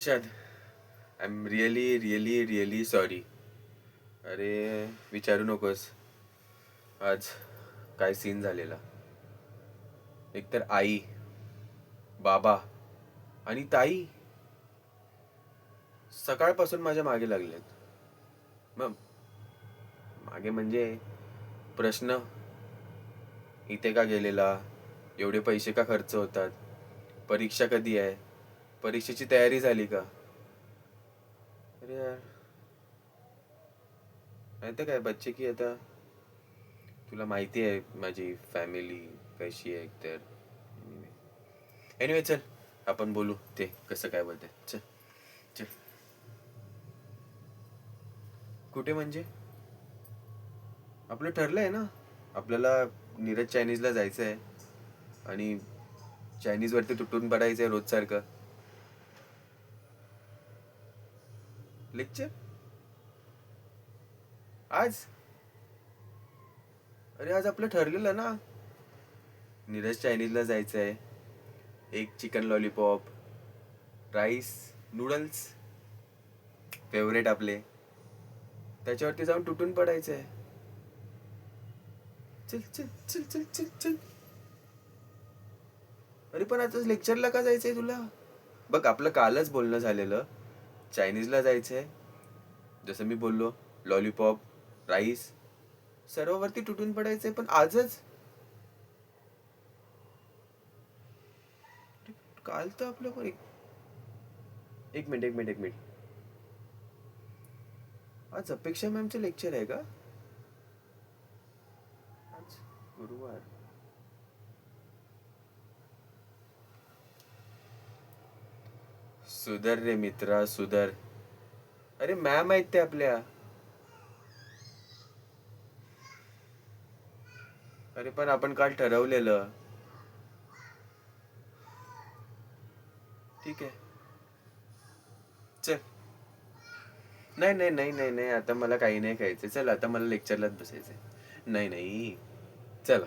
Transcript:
शाद I am really really really sorry. अरे विचारू नकोस. आज काय सीन झालेला. एकतर आई, बाबा आणि ताई सकाळपासून माझ्या मागे लागलेत. मग मागे म्हणजे प्रश्न, इथे का गेलेला, एवढे पैसे का खर्च होतात, परीक्षा कधी आहे, परीक्षेची तयारी झाली का. अरे यार, माहिती काय बच्चे की आता तुला माहिती आहे माझी फॅमिली कशी आहे एकतर. एनिवे चल, आपण बोलू ते कसं काय बोलते. चल चल. कुठे म्हणजे? आपलं ठरलं आहे ना, आपल्याला नीरज चायनीजला जायचं आहे आणि चायनीजवरती तुटून पडायचं आहे रोजसारखं. लेक्चर आज? अरे आज आपलं ठरलेलं ना, नीरज चायनीजला जायचं आहे. एक chicken lollipop, rice, noodles favourite आपले, त्याच्यावरती जाऊन तुटून पडायचं आहे. चल चल चल चल चल चल. अरे पण आता लेक्चरला का जायचंय तुला? बघ आपलं कालच बोलणं झालेलं, चायनीजला जायचंय. जसं मी बोललो, लॉलीपॉप, राईस सर्ववरती तुटून पडायचंय, पण आजच? काल तर आपलं पण एक मिनिट एक मिनिट एक मिनिट. आज अपेक्षा मॅमचं लेक्चर आहे का? आज गुरुवार. सुधर रे मित्रा सुधर. अरे मॅम आहेत ते आपल्या. अरे पण आपण काल ठरवलेलं. ठीक आहे चल. नाही नाही नाही नाही नाही, आता मला काही नाही खायचं. चल आता मला लेक्चरलाच बसायचंय. नाही नाही चला.